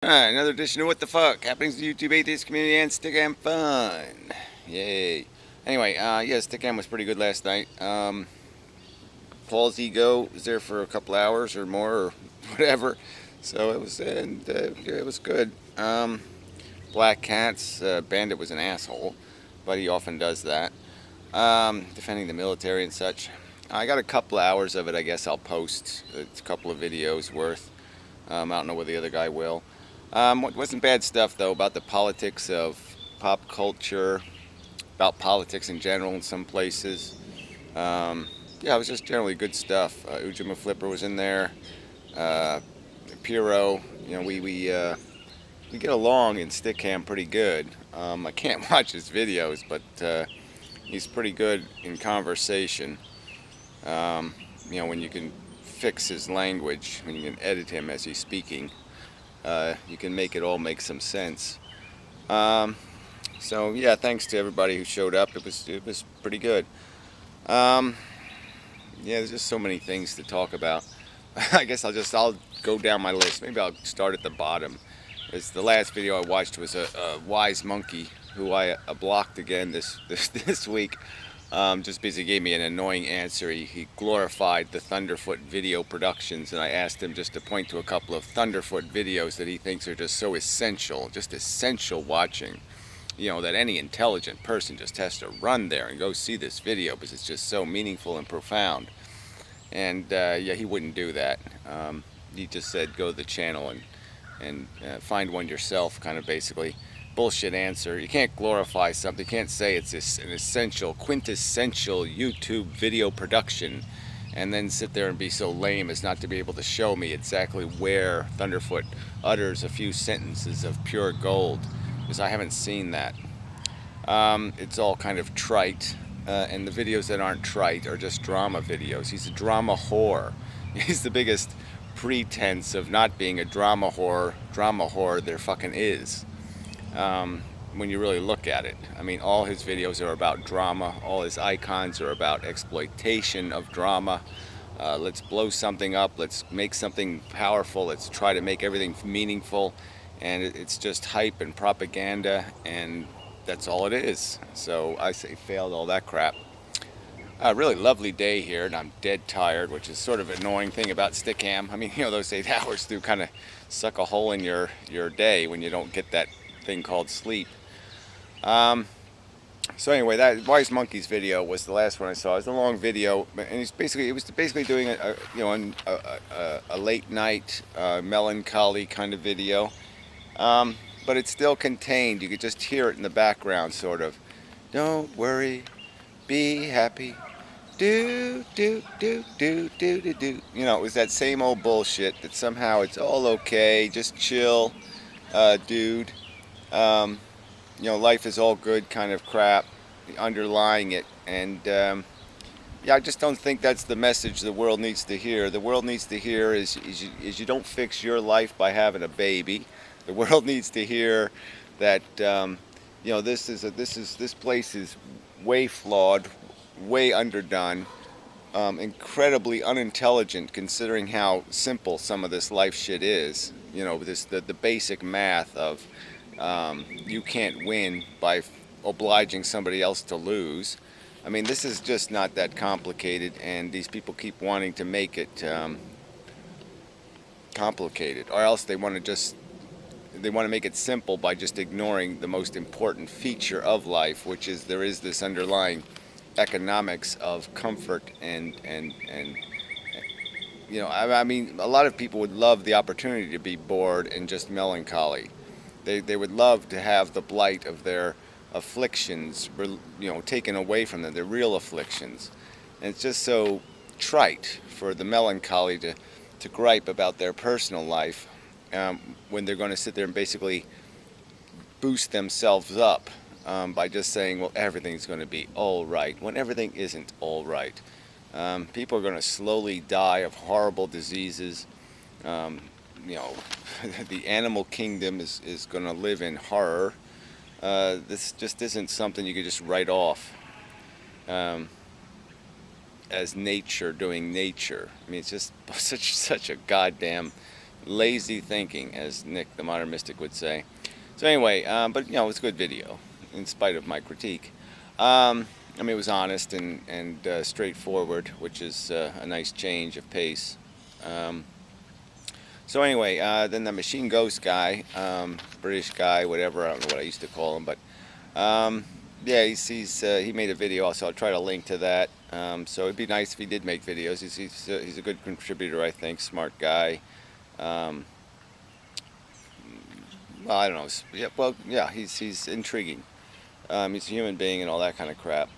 Alright, another edition of What the Fuck happenings in the YouTube atheist community and Stickam fun. Yay. Anyway, yeah, Stickam was pretty good last night. Paul's ego was there for a couple hours or more or whatever, so it was good. Black Cats, Bandit was an asshole, but he often does that. Defending the military and such. I got a couple hours of it. I guess I'll post a couple of videos worth. I don't know whether the other guy will. Wasn't bad stuff though about the politics of pop culture, about politics in general in some places. Yeah, it was just generally good stuff. Ujima Flipper was in there. Uh, Piro, we get along in Stickam pretty good. I can't watch his videos, but he's pretty good in conversation. When you can fix his language, when you can edit him as he's speaking. You can make it all make some sense. So yeah, thanks to everybody who showed up. It was pretty good. Yeah, there's just so many things to talk about. I guess I'll go down my list. Maybe I'll start at the bottom. The last video I watched was a wise monkey who I blocked again this week. Just because he gave me an annoying answer. He glorified the Thunderfoot video productions, and I asked him just to point to a couple of Thunderfoot videos that he thinks are just so essential, just essential watching. That any intelligent person just has to run there and go see this video because it's just so meaningful and profound. And yeah, he wouldn't do that. He just said go to the channel and find one yourself, kind of basically. Bullshit answer. You can't glorify something. You can't say it's an essential, quintessential YouTube video production and then sit there and be so lame as not to be able to show me exactly where Thunderfoot utters a few sentences of pure gold, because I haven't seen that. It's all kind of trite, and the videos that aren't trite are just drama videos. He's a drama whore. He's the biggest pretense of not being a drama whore there fucking is. When you really look at it. I mean, all his videos are about drama. All his icons are about exploitation of drama. Let's blow something up. Let's make something powerful. Let's try to make everything meaningful. And it's just hype and propaganda, and that's all it is. So I say failed all that crap. A really lovely day here, and I'm dead tired, which is sort of an annoying thing about Stickam. I mean, those 8 hours do kind of suck a hole in your day when you don't get that thing called sleep. So anyway, that Wise Monkey's video was the last one I saw. It was a long video, and it was basically doing a late night melancholy kind of video. But it's still contained. You could just hear it in the background, sort of. Don't worry, be happy. Do do do do do do do. It was that same old bullshit that somehow it's all okay. Just chill, dude. Life is all good kind of crap underlying it, and yeah, I just don't think that's the message the world needs to hear. The world needs to hear is you don't fix your life by having a baby. The world needs to hear that this place is way flawed, way underdone, incredibly unintelligent considering how simple some of this life shit is. The basic math of you can't win by obliging somebody else to lose. I mean, this is just not that complicated, and these people keep wanting to make it complicated, or else they want to make it simple by just ignoring the most important feature of life, which is there is this underlying economics of comfort and I mean, a lot of people would love the opportunity to be bored and just melancholy. They would love to have the blight of their afflictions, taken away from them, their real afflictions. And it's just so trite for the melancholy to gripe about their personal life when they're going to sit there and basically boost themselves up by just saying, well, everything's going to be all right, when everything isn't all right. People are going to slowly die of horrible diseases. The animal kingdom is going to live in horror. This just isn't something you could just write off as nature doing nature. I mean, it's just such a goddamn Lazy thinking, as Nick the Modern Mystic would say. So anyway, but you know, it's a good video, in spite of my critique. I mean, it was honest and straightforward, which is a nice change of pace. Um, so anyway, then the Machine Ghost guy, British guy, whatever, I don't know what I used to call him, but yeah, he made a video also. I'll try to link to that. So it'd be nice if he did make videos. He's a good contributor, I think, smart guy. Um, well, I don't know. Yeah, well, yeah, he's intriguing. He's a human being and all that kind of crap.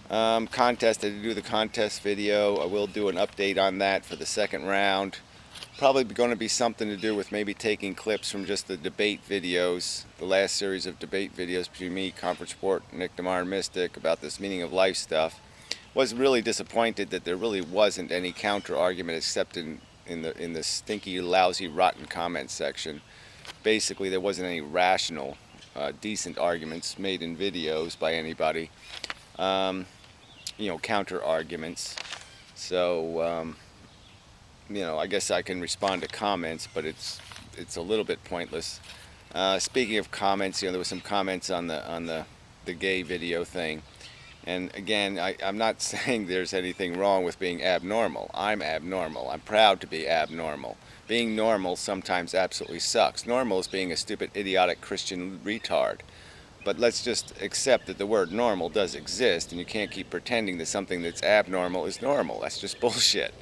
Contest, I did do the contest video. I will do an update on that for the second round. Probably going to be something to do with maybe taking clips from just the debate videos, the last series of debate videos between me, Conference Report, Nick the Modern Mystic about this meaning of life stuff. Was really disappointed that there really wasn't any counter argument except in the stinky, lousy, rotten comment section. Basically, there wasn't any rational, decent arguments made in videos by anybody. You know, counter arguments. So, you know, I guess I can respond to comments, but it's a little bit pointless. Speaking of comments, you know, there were some comments on the gay video thing, and again, I'm not saying there's anything wrong with being abnormal. I'm abnormal. I'm proud to be abnormal. Being normal sometimes absolutely sucks. Normal is being a stupid, idiotic Christian retard. But let's just accept that the word normal does exist, and you can't keep pretending that something that's abnormal is normal. That's just bullshit.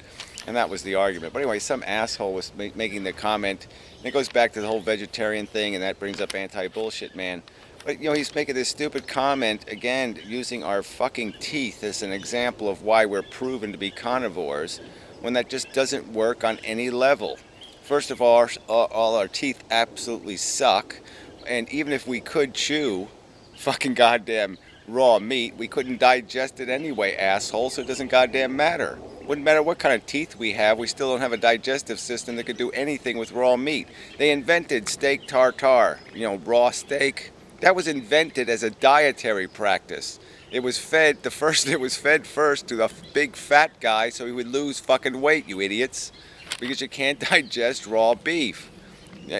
And that was the argument. But anyway, some asshole was making the comment, and it goes back to the whole vegetarian thing, and that brings up anti-bullshit man. But, you know, he's making this stupid comment, again, using our fucking teeth as an example of why we're proven to be carnivores, when that just doesn't work on any level. First of all our teeth absolutely suck, and even if we could chew fucking goddamn raw meat, we couldn't digest it anyway, asshole, so it doesn't goddamn matter. Wouldn't matter what kind of teeth we have, we still don't have a digestive system that could do anything with raw meat. They invented steak tartare, you know, raw steak. That was invented as a dietary practice. It was fed, it was fed first to the big fat guy so he would lose fucking weight, you idiots. Because you can't digest raw beef.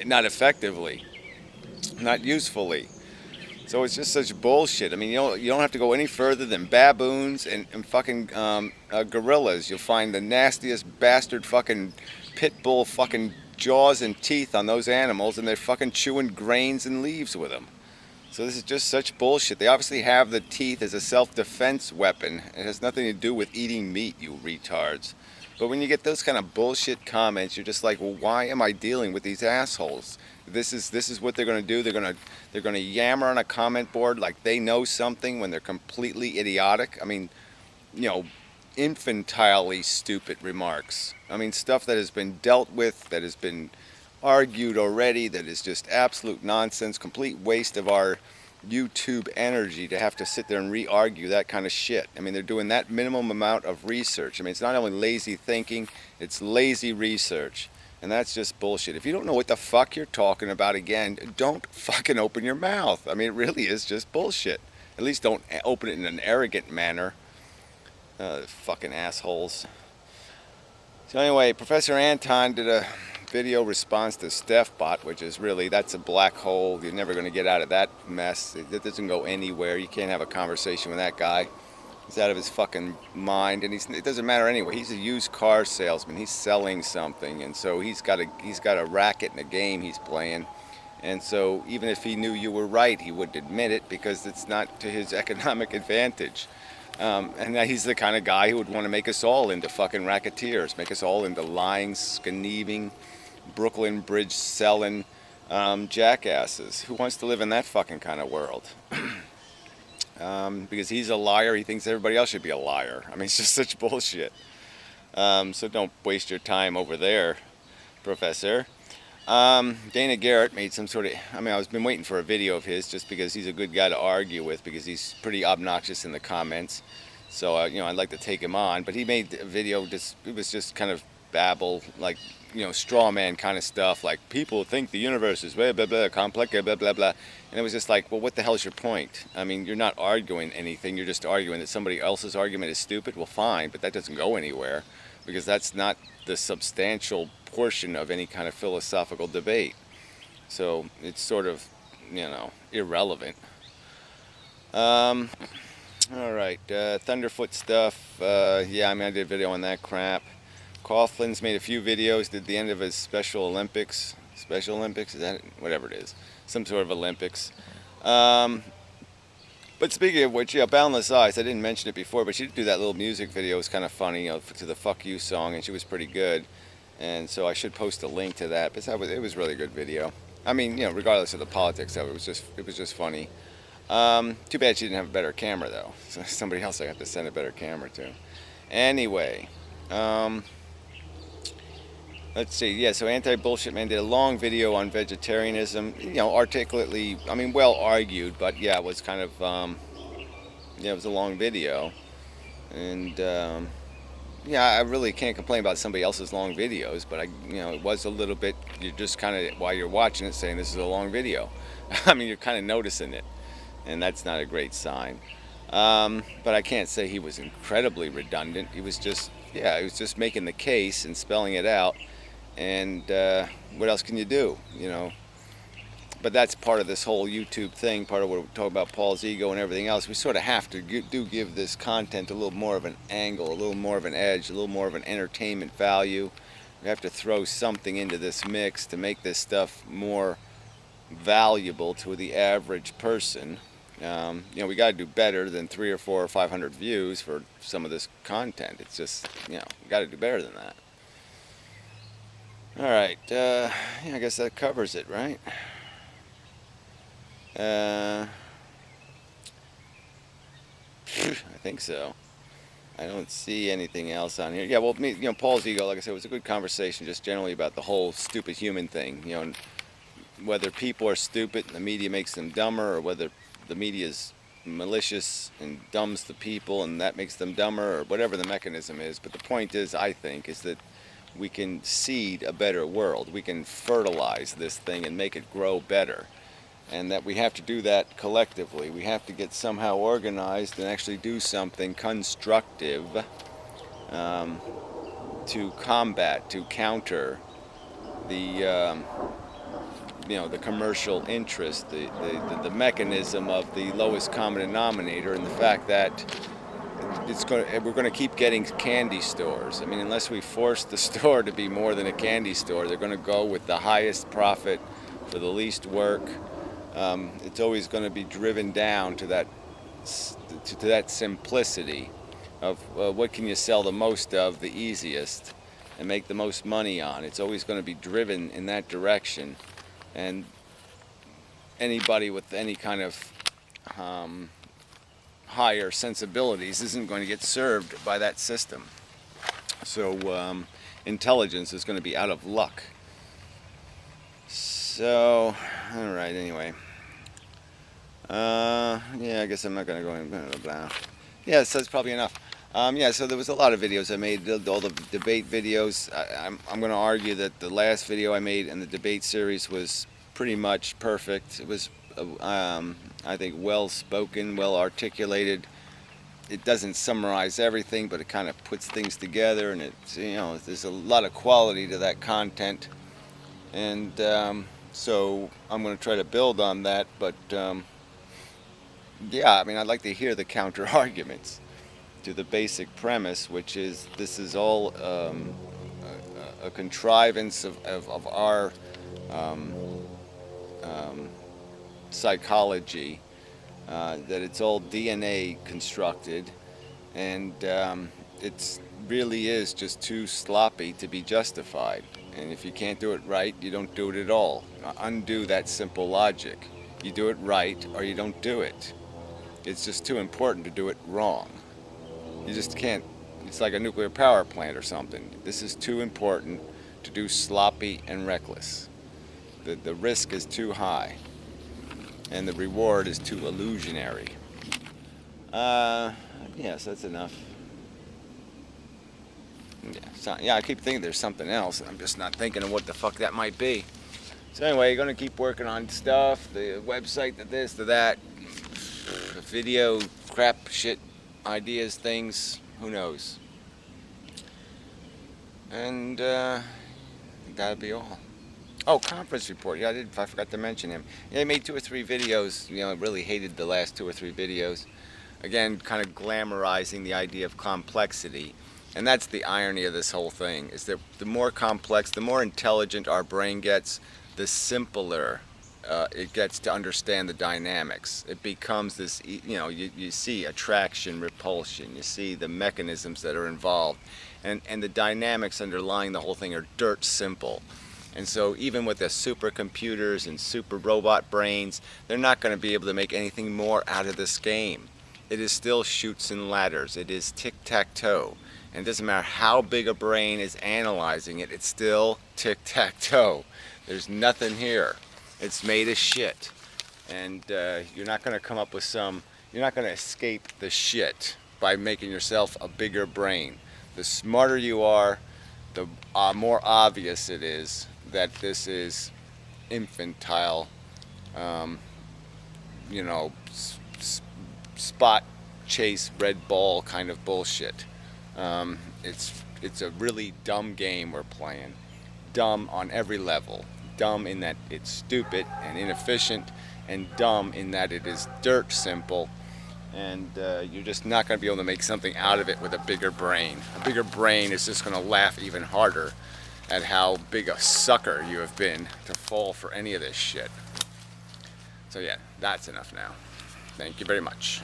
Not effectively. Not usefully. So it's just such bullshit. I mean, you don't have to go any further than baboons and fucking gorillas. You'll find the nastiest bastard fucking pit bull fucking jaws and teeth on those animals, and they're fucking chewing grains and leaves with them. So this is just such bullshit. They obviously have the teeth as a self-defense weapon. It has nothing to do with eating meat, you retards. But when you get those kind of bullshit comments, you're just like, well, why am I dealing with these assholes? This is what they're going to do. They're going to yammer on a comment board like they know something when they're completely idiotic. I mean, you know, infantilely stupid remarks. I mean, stuff that has been dealt with, that has been argued already, that is just absolute nonsense, complete waste of our YouTube energy to have to sit there and re-argue that kind of shit. I mean, they're doing that minimum amount of research. I mean, it's not only lazy thinking, it's lazy research. And that's just bullshit. If you don't know what the fuck you're talking about, again, don't fucking open your mouth. I mean, it really is just bullshit. At least don't open it in an arrogant manner. Fucking assholes. So anyway, Professor Anton did a video response to StephBot, which is really, that's a black hole. You're never going to get out of that mess. It doesn't go anywhere. You can't have a conversation with that guy. He's out of his fucking mind, and it doesn't matter anyway. He's a used car salesman. He's selling something, and so he's got a racket in a game he's playing. And so even if he knew you were right, he wouldn't admit it because it's not to his economic advantage. And he's the kind of guy who would want to make us all into fucking racketeers, make us all into lying, scheming, Brooklyn Bridge selling jackasses. Who wants to live in that fucking kind of world? Because he's a liar, he thinks everybody else should be a liar. I mean, it's just such bullshit. So don't waste your time over there, Professor. Dana Garrett made some sort of, I mean, I've been waiting for a video of his just because he's a good guy to argue with, because he's pretty obnoxious in the comments. So, you know, I'd like to take him on. But he made a video, it was just kind of babble, like, you know, straw man kind of stuff, like people think the universe is blah, blah, blah, complex, blah, blah, blah. And it was just like, well, what the hell's your point? I mean, you're not arguing anything. You're just arguing that somebody else's argument is stupid. Well, fine, but that doesn't go anywhere. because that's not the substantial portion of any kind of philosophical debate. So it's sort of, irrelevant. All right, Thunderfoot stuff. Yeah, I mean, I did a video on that crap. Coughlin's made a few videos. Did the end of his Special Olympics. Special Olympics? Is that it? Whatever it is? Some sort of Olympics. But speaking of which, yeah, Boundless Eyes. I didn't mention it before, but she did do that little music video. It was kind of funny, to the "Fuck You" song, and she was pretty good. And so I should post a link to that. But it was a really good video. I mean, regardless of the politics of it, it was just funny. Too bad she didn't have a better camera, though. So somebody else I have to send a better camera to. Anyway, let's see. Yeah, so Anti-Bullshit Man did a long video on vegetarianism. Articulately, I mean, well argued, but yeah, it was kind of, it was a long video. And, yeah, I really can't complain about somebody else's long videos, but it was a little bit, you're just kind of, while you're watching it, saying this is a long video. I mean, you're kind of noticing it, and that's not a great sign. But I can't say he was incredibly redundant. He was just, he was just making the case and spelling it out. And what else can you do, But that's part of this whole YouTube thing, part of what we talk about Paul's ego and everything else. We sort of have to give this content a little more of an angle, a little more of an edge, a little more of an entertainment value. We have to throw something into this mix to make this stuff more valuable to the average person. We got to do better than 300 or 400 or 500 views for some of this content. It's just, we got to do better than that. All right, yeah, I guess that covers it, right? I think so. I don't see anything else on here. Yeah, well, Paul's ego, like I said, was a good conversation, just generally about the whole stupid human thing. And whether people are stupid and the media makes them dumber, or whether the media is malicious and dumbs the people and that makes them dumber, or whatever the mechanism is. But the point is, I think, is that we can seed a better world. We can fertilize this thing and make it grow better. And that we have to do that collectively. We have to get somehow organized and actually do something constructive to combat, to counter the the commercial interest, the mechanism of the lowest common denominator, and the fact that we're going to keep getting candy stores. I mean, unless we force the store to be more than a candy store, they're going to go with the highest profit for the least work. It's always going to be driven down to that simplicity of what can you sell the most of, the easiest, and make the most money on. It's always going to be driven in that direction, and anybody with any kind of higher sensibilities isn't going to get served by that system. So intelligence is going to be out of luck. So, all right, anyway. Yeah, I guess I'm not going to go in. Blah, blah, blah. Yeah, so that's probably enough. Yeah, so there was a lot of videos I made, all the debate videos. I'm going to argue that the last video I made in the debate series was pretty much perfect. It was, I think, well spoken, well articulated. It doesn't summarize everything, but it kind of puts things together, and it's, there's a lot of quality to that content. And so I'm going to try to build on that, but yeah, I mean, I'd like to hear the counter arguments to the basic premise, which is this is all a contrivance of our psychology, that it's all DNA constructed, and it really is just too sloppy to be justified. And if you can't do it right, you don't do it at all. Undo that simple logic. You do it right or you don't do it. It's just too important to do it wrong. You just can't. It's like a nuclear power plant or something. This is too important to do sloppy and reckless. The risk is too high, and the reward is too illusionary. Yes, that's enough. Yeah, I keep thinking there's something else. I'm just not thinking of what the fuck that might be. So anyway, you're going to keep working on stuff, the website, the this, the that, the video, crap, shit, ideas, things, who knows. And that'll be all. Oh, conference report. Yeah, I forgot to mention him. Yeah, he made 2 or 3 videos. You know, I really hated the last 2 or 3 videos. Again, kind of glamorizing the idea of complexity. And that's the irony of this whole thing, is that the more complex, the more intelligent our brain gets, the simpler it gets to understand the dynamics. It becomes this, you know, you see attraction, repulsion, you see the mechanisms that are involved, and the dynamics underlying the whole thing are dirt simple. And so even with the supercomputers and super robot brains, they're not going to be able to make anything more out of this game. It is still chutes and ladders. It is tic-tac-toe. And it doesn't matter how big a brain is analyzing it, it's still tic-tac-toe. There's nothing here. It's made of shit. And you're not going to come up with you're not going to escape the shit by making yourself a bigger brain. The smarter you are, the more obvious it is that this is infantile, you know, spot chase red ball kind of bullshit. It's a really dumb game we're playing. Dumb on every level. Dumb in that it's stupid and inefficient, and dumb in that it is dirt simple. And you're just not going to be able to make something out of it with a bigger brain. A bigger brain is just going to laugh even harder at how big a sucker you have been to fall for any of this shit. So yeah, that's enough now. Thank you very much.